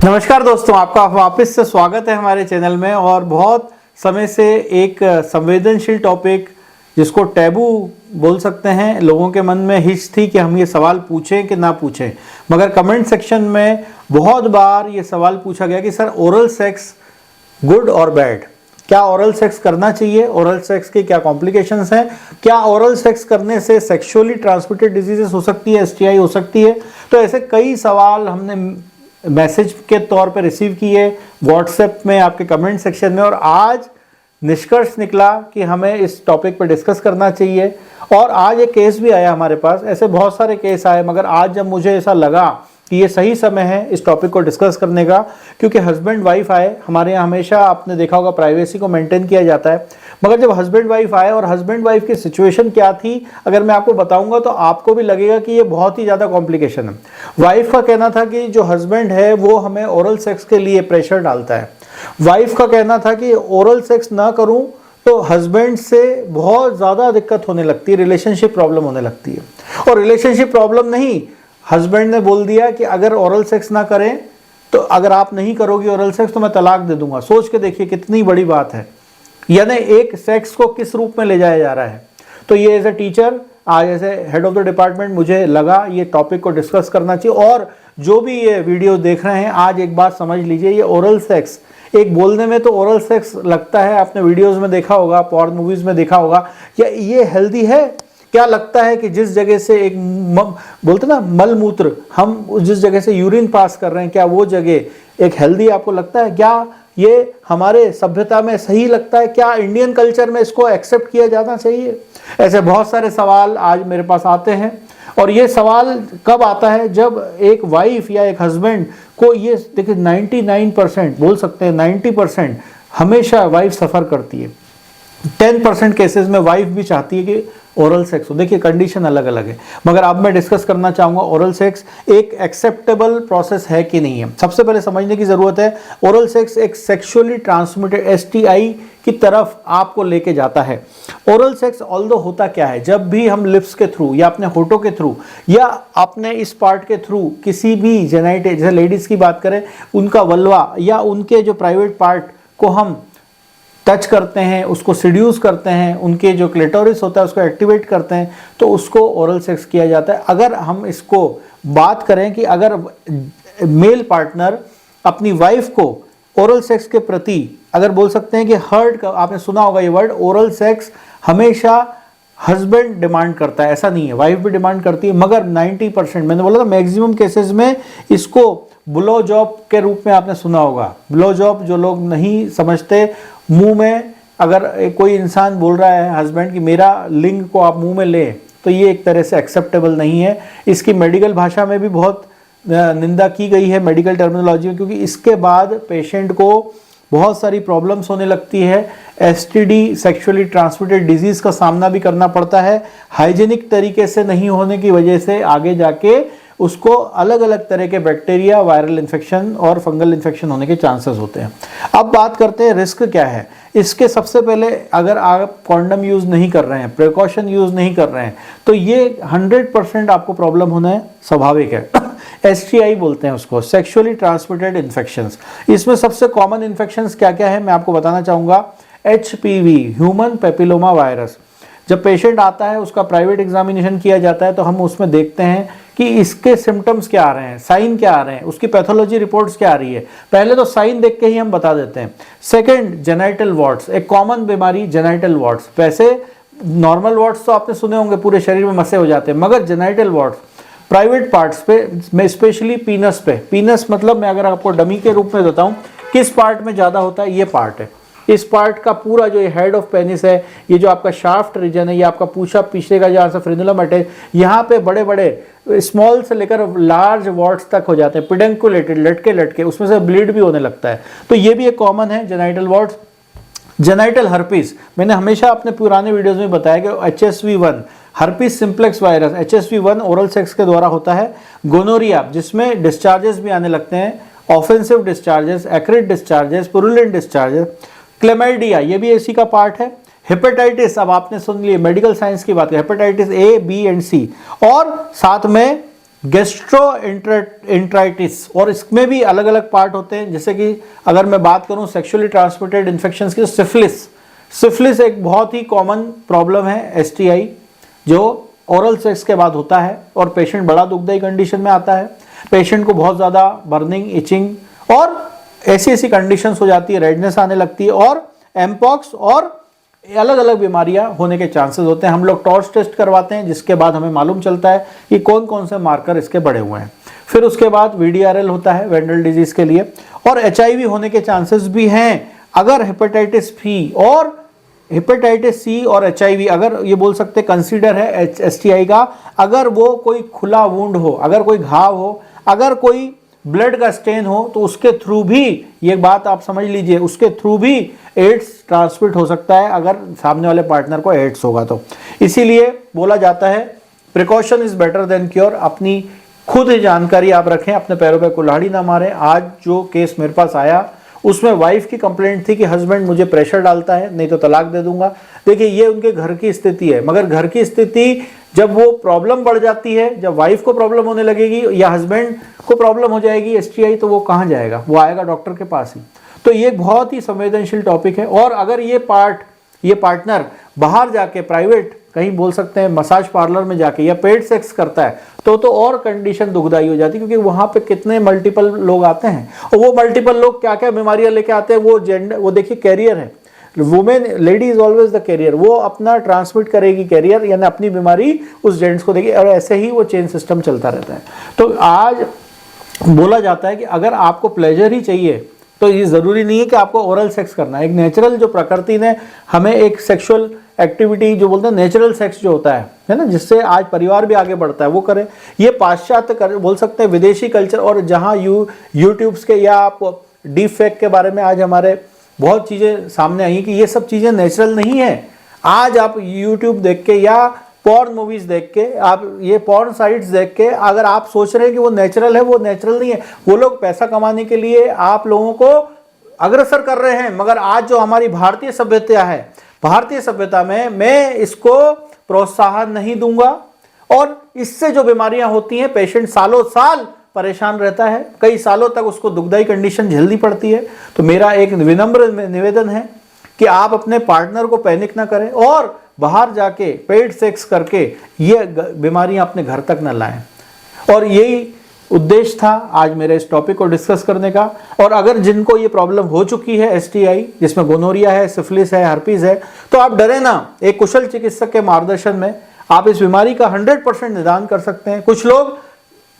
नमस्कार दोस्तों, आपका वापस से स्वागत है हमारे चैनल में। और बहुत समय से एक संवेदनशील टॉपिक जिसको टैबू बोल सकते हैं, लोगों के मन में हिच थी कि हम ये सवाल पूछें कि ना पूछें। मगर कमेंट सेक्शन में बहुत बार ये सवाल पूछा गया कि सर ओरल सेक्स गुड और बैड, क्या ओरल सेक्स करना चाहिए, ओरल सेक्स की क्या कॉम्प्लिकेशंस हैं, क्या ओरल सेक्स करने से सेक्सुअली ट्रांसमिटेड डिजीजेस हो सकती है, एसटीआई हो सकती है। तो ऐसे कई सवाल हमने मैसेज के तौर पे रिसीव किए, व्हाट्सएप में, आपके कमेंट सेक्शन में, और आज निष्कर्ष निकला कि हमें इस टॉपिक पर डिस्कस करना चाहिए। और आज एक केस भी आया हमारे पास, ऐसे बहुत सारे केस आए, मगर आज जब मुझे ऐसा लगा कि ये सही समय है इस टॉपिक को डिस्कस करने का, क्योंकि हस्बैंड वाइफ आए, हमारे यहाँ हमेशा आपने देखा होगा प्राइवेसी को मेंटेन किया जाता है, मगर जब हस्बैंड वाइफ आए और हस्बैंड वाइफ की सिचुएशन क्या थी अगर मैं आपको बताऊंगा तो आपको भी लगेगा कि ये बहुत ही ज़्यादा कॉम्प्लिकेशन है। वाइफ का कहना था कि जो हस्बैंड है वो हमें ओरल सेक्स के लिए प्रेशर डालता है। वाइफ का कहना था कि ओरल सेक्स ना करूं तो हस्बैंड से बहुत ज़्यादा दिक्कत होने लगती है, रिलेशनशिप प्रॉब्लम होने लगती है। और रिलेशनशिप प्रॉब्लम नहीं, हस्बैंड ने बोल दिया कि अगर ओरल सेक्स ना करें तो अगर आप नहीं करोगी ओरल सेक्स तो मैं तलाक दे दूंगा। सोच के देखिए कितनी बड़ी बात है, यानी एक सेक्स को किस रूप में ले जाया जा रहा है। तो ये एज ए टीचर, आज as a head of the department मुझे लगा ये टॉपिक को डिस्कस करना चाहिए। और जो भी ये वीडियो देख रहे हैं, आज एक बात समझ लीजिए, ये ओरल सेक्स एक बोलने में तो ओरल सेक्स लगता है, आपने वीडियोस में देखा होगा, पॉर्न मूवीज में देखा होगा, क्या ये हेल्दी है? क्या लगता है कि जिस जगह से एक बोलते ना मल मूत्र, हम जिस जगह से यूरिन पास कर रहे हैं, क्या वो जगह एक हेल्दी आपको लगता है? क्या ये हमारे सभ्यता में सही लगता है? क्या इंडियन कल्चर में इसको एक्सेप्ट किया जाना चाहिए? ऐसे बहुत सारे सवाल आज मेरे पास आते हैं। और ये सवाल कब आता है? जब एक वाइफ या एक हस्बैंड को ये देखिए 99% बोल सकते हैं, 90% हमेशा वाइफ सफ़र करती है। 10% केसेस में वाइफ भी चाहती है कि ओरल सेक्स हो। देखिए कंडीशन अलग अलग है, मगर अब मैं डिस्कस करना चाहूँगा ओरल सेक्स एक एक्सेप्टेबल प्रोसेस है कि नहीं है। सबसे पहले समझने की ज़रूरत है, ओरल सेक्स एक सेक्सुअली ट्रांसमिटेड एसटीआई की तरफ आपको लेके जाता है। ओरल सेक्स ऑल्दो होता क्या है, जब भी हम लिप्स के थ्रू या अपने होठों के थ्रू या अपने इस पार्ट के थ्रू किसी भी जेनाइटे, जैसे लेडीज़ की बात करें, उनका वल्वा या उनके जो प्राइवेट पार्ट को हम टच करते हैं, उसको सिड्यूस करते हैं, उनके जो क्लिटोरिस होता है उसको एक्टिवेट करते हैं, तो उसको ओरल सेक्स किया जाता है। अगर हम इसको बात करें कि अगर मेल पार्टनर अपनी वाइफ को ओरल सेक्स के प्रति अगर बोल सकते हैं कि हर्ट, आपने सुना होगा ये वर्ड, ओरल सेक्स हमेशा हस्बैंड डिमांड करता है, ऐसा नहीं है, वाइफ भी डिमांड करती है, मगर 90% मैंने बोला था मैक्सिमम केसेस में इसको ब्लो जॉब के रूप में आपने सुना होगा। ब्लो जॉब, जो लोग नहीं समझते, मुंह में अगर कोई इंसान बोल रहा है हस्बैंड कि मेरा लिंग को आप मुंह में लें, तो ये एक तरह से एक्सेप्टेबल नहीं है। इसकी मेडिकल भाषा में भी बहुत निंदा की गई है, मेडिकल टर्मिनोलॉजी में, क्योंकि इसके बाद पेशेंट को बहुत सारी प्रॉब्लम्स होने लगती है। एसटीडी, सेक्सुअली ट्रांसमिटेड डिजीज़ का सामना भी करना पड़ता है। हाइजीनिक तरीके से नहीं होने की वजह से आगे जाके उसको अलग अलग तरह के बैक्टीरिया, वायरल इन्फेक्शन और फंगल इन्फेक्शन होने के चांसेस होते हैं। अब बात करते हैं रिस्क क्या है इसके। सबसे पहले अगर आप कॉन्डम यूज़ नहीं कर रहे हैं, प्रिकॉशन यूज़ नहीं कर रहे हैं, तो ये 100% आपको प्रॉब्लम होना है, स्वाभाविक है। एसटीआई बोलते हैं उसको, सेक्सुअली ट्रांसमिटेड इन्फेक्शंस। इसमें सबसे कॉमन इन्फेक्शंस क्या क्या है मैं आपको बताना चाहूँगा। HPV, human papilloma virus. जब पेशेंट आता है, उसका प्राइवेट एग्जामिनेशन किया जाता है, तो हम उसमें देखते हैं कि इसके सिम्टम्स क्या आ रहे हैं, साइन क्या आ रहे हैं, उसकी पैथोलॉजी रिपोर्ट्स क्या आ रही है। पहले तो साइन देख के ही हम बता देते हैं। सेकंड, जेनाइटल वॉर्ट्स, एक कॉमन बीमारी जेनाइटल वॉर्ट्स। वैसे नॉर्मल वॉर्ट्स तो आपने सुने होंगे, पूरे शरीर में मसे हो जाते हैं, मगर जेनाइटल वॉर्ट्स प्राइवेट पार्ट्स पे, स्पेशली पीनस पे। पीनस मतलब मैं अगर आपको डमी के रूप में बताऊं, किस पार्ट में ज़्यादा होता है, ये पार्ट है। इस पार्ट का पूरा जो ये हेड ऑफ पेनिस है, ये जो आपका शाफ्ट रीजन है, ये आपका पूछा पीछे का जहाँ से फ्रेनुलम है, यहाँ पे बड़े बड़े स्मॉल से लेकर लार्ज वॉर्ट्स तक हो जाते हैं, पिडेंकुलेटेड, लटके लटके, उसमें से ब्लीड भी होने लगता है। तो ये भी एक कॉमन है जेनाइटल वॉर्ट्स। जेनाइटल हर्पीस, मैंने हमेशा अपने पुराने वीडियोस में बताया कि HSV1, herpes simplex virus, HSV1 oral sex के द्वारा होता है। गोनोरिया, जिसमें डिस्चार्जेस भी आने लगते हैं, offensive discharges, acrid discharges, purulent discharges. Chlamydia, ये भी इसी का पार्ट है। हेपेटाइटिस, अब आपने सुन लिए, मेडिकल साइंस की बात करें, hepatitis A, B and C, और साथ में गैस्ट्रोएंटेराइटिस, और इसमें भी अलग अलग पार्ट होते हैं। जैसे कि अगर मैं बात करूं सेक्सुअली ट्रांसमिटेड इन्फेक्शंस की, सिफिलिस एक बहुत ही कॉमन प्रॉब्लम है, STI, जो ओरल सेक्स के बाद होता है और पेशेंट बड़ा दुखदायी कंडीशन में आता है। पेशेंट को बहुत ज़्यादा बर्निंग, इचिंग और ऐसी कंडीशंस हो जाती है, रेडनेस आने लगती है, और एमपॉक्स और अलग अलग बीमारियां होने के चांसेस होते हैं। हम लोग टॉर्च टेस्ट करवाते हैं, जिसके बाद हमें मालूम चलता है कि कौन कौन से मार्कर इसके बढ़े हुए हैं। फिर उसके बाद VDRL होता है वेंडल डिजीज के लिए, और HIV होने के चांसेस भी हैं अगर हेपेटाइटिस B और हेपेटाइटिस C और HIV, अगर ये बोल सकते कंसीडर है STI का, अगर वो कोई खुला वुंड हो, अगर कोई घाव हो, अगर कोई ब्लड का स्टेन हो, तो उसके थ्रू भी, ये बात आप समझ लीजिए, उसके थ्रू भी एड्स ट्रांसमिट हो सकता है अगर सामने वाले पार्टनर को एड्स होगा तो। इसीलिए बोला जाता है precaution is better than cure. अपनी खुद ही जानकारी आप रखें, अपने पैरों पे कुल्हाड़ी ना मारें। आज जो केस मेरे पास आया उसमें वाइफ की कंप्लेंट थी कि हस्बैंड मुझे प्रेशर डालता है, नहीं तो तलाक दे दूंगा। देखिए ये उनके घर की स्थिति है, मगर घर की स्थिति जब वो प्रॉब्लम बढ़ जाती है, जब वाइफ को प्रॉब्लम होने लगेगी या हस्बैंड को प्रॉब्लम हो जाएगी STI, तो वो कहाँ जाएगा, वो आएगा डॉक्टर के पास ही। तो ये एक बहुत ही संवेदनशील टॉपिक है। और अगर ये पार्टनर बाहर जाके प्राइवेट कहीं बोल सकते हैं मसाज पार्लर में जाके या पेड सेक्स करता है, तो और कंडीशन दुखदाई हो जाती है, क्योंकि वहां पे कितने मल्टीपल लोग आते हैं, और वो मल्टीपल लोग क्या क्या बीमारियां लेके आते हैं। वो देखिए कैरियर है, women, lady is always the carrier, वो अपना ट्रांसमिट करेगी कैरियर, यानी अपनी बीमारी उस जेंट्स को देगी, और ऐसे ही वो चेन सिस्टम चलता रहता है। तो आज बोला जाता है कि अगर आपको प्लेजर ही चाहिए तो ये जरूरी नहीं है कि आपको ओरल सेक्स करना है। एक नेचुरल जो प्रकृति ने हमें एक सेक्सुअल एक्टिविटी जो बोलते हैं नेचुरल सेक्स जो होता है ना, जिससे आज परिवार भी आगे बढ़ता है, वो करें। ये पाश्चात्य बोल सकते हैं विदेशी कल्चर, और जहाँ यूट्यूब्स के या आप डीप फेक के बारे में आज हमारे बहुत चीज़ें सामने आई कि ये सब चीज़ें नेचुरल नहीं है। आज आप यूट्यूब देख के या पॉर्न मूवीज देख के, आप ये पॉर्न साइट्स देख के अगर आप सोच रहे हैं कि वो नेचुरल है, वो नेचुरल नहीं है। वो लोग पैसा कमाने के लिए आप लोगों को अग्रसर कर रहे हैं, मगर आज जो हमारी भारतीय सभ्यता है, भारतीय सभ्यता में मैं इसको प्रोत्साहन नहीं दूंगा। और इससे जो बीमारियां होती हैं, पेशेंट सालों साल परेशान रहता है, कई सालों तक उसको दुखदाई कंडीशन झेलनी पड़ती है। तो मेरा एक विनम्र निवेदन है कि आप अपने पार्टनर को पैनिक ना करें और बाहर जाके पेड सेक्स करके ये बीमारियां अपने घर तक न लाएं। और यही उद्देश्य था आज मेरे इस टॉपिक को डिस्कस करने का। और अगर जिनको ये प्रॉब्लम हो चुकी है STI, जिसमें गोनोरिया है, सिफिलिस है, हर्पीज है, तो आप डरे ना। एक कुशल चिकित्सक के मार्गदर्शन में आप इस बीमारी का 100% निदान कर सकते हैं। कुछ लोग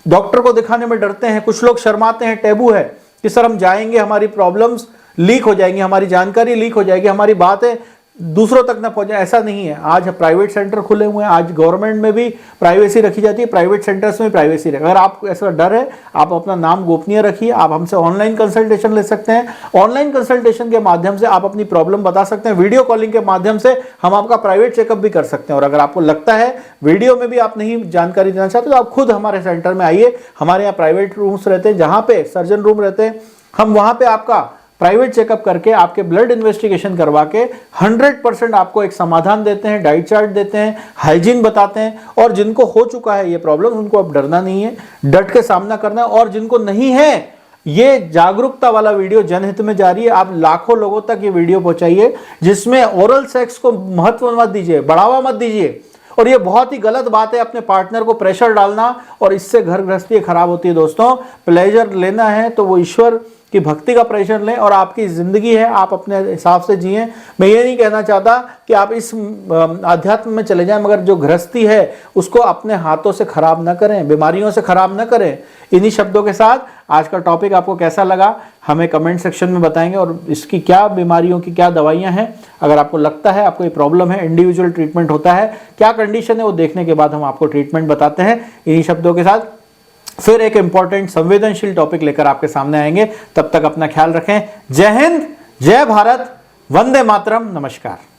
डॉक्टर को दिखाने में डरते हैं, कुछ लोग शर्माते हैं, टैबू है कि सर हम जाएंगे, हमारी प्रॉब्लम्स लीक हो जाएंगी, हमारी जानकारी लीक हो जाएगी, हमारी बातें दूसरों तक ना पहुंचे। ऐसा नहीं है। आज प्राइवेट सेंटर खुले हुए हैं, आज गवर्नमेंट में भी प्राइवेसी रखी जाती है, प्राइवेट सेंटर्स में प्राइवेसी रखी। अगर आपको ऐसा डर है, आप अपना नाम गोपनीय रखिए। आप हमसे ऑनलाइन कंसल्टेशन ले सकते हैं। ऑनलाइन कंसल्टेशन के माध्यम से आप अपनी प्रॉब्लम बता सकते हैं। वीडियो कॉलिंग के माध्यम से हम आपका प्राइवेट चेकअप भी कर सकते हैं। और अगर आपको लगता है वीडियो में भी आप नहीं जानकारी देना चाहते, तो आप खुद हमारे सेंटर में आइए। हमारे यहाँ प्राइवेट रूम्स रहते हैं, जहाँ पे सर्जन रूम रहते हैं। हम वहाँ पे आपका प्राइवेट चेकअप करके आपके ब्लड इन्वेस्टिगेशन करवा के 100% आपको एक समाधान देते हैं, डाइट चार्ट देते हैं, हाइजीन बताते हैं। और जिनको हो चुका है ये प्रॉब्लम, उनको अब डरना नहीं है, डट के सामना करना है। और जिनको नहीं है, ये जागरूकता वाला वीडियो जनहित में जारी है। आप लाखों लोगों तक ये वीडियो पहुंचाइए, जिसमें ओरल सेक्स को महत्व मत दीजिए, बढ़ावा मत दीजिए। और ये बहुत ही गलत बात है अपने पार्टनर को प्रेशर डालना, और इससे घर गृहस्थी खराब होती है। दोस्तों, प्लेजर लेना है तो वो ईश्वर कि भक्ति का प्रेशर लें, और आपकी जिंदगी है, आप अपने हिसाब से जिएं। मैं ये नहीं कहना चाहता कि आप इस आध्यात्म में चले जाएं, मगर जो गृहस्थी है उसको अपने हाथों से खराब ना करें, बीमारियों से खराब ना करें। इन्हीं शब्दों के साथ आज का टॉपिक आपको कैसा लगा हमें कमेंट सेक्शन में बताएंगे, और इसकी क्या बीमारियों की क्या दवाइयां हैं। अगर आपको लगता है आपको ये प्रॉब्लम है, इंडिविजुअल ट्रीटमेंट होता है, क्या कंडीशन है, वो देखने के बाद हम आपको ट्रीटमेंट बताते हैं। इन्हीं शब्दों के साथ फिर एक इंपॉर्टेंट संवेदनशील टॉपिक लेकर आपके सामने आएंगे। तब तक अपना ख्याल रखें। जय हिंद, जय भारत, वंदे मातरम, नमस्कार।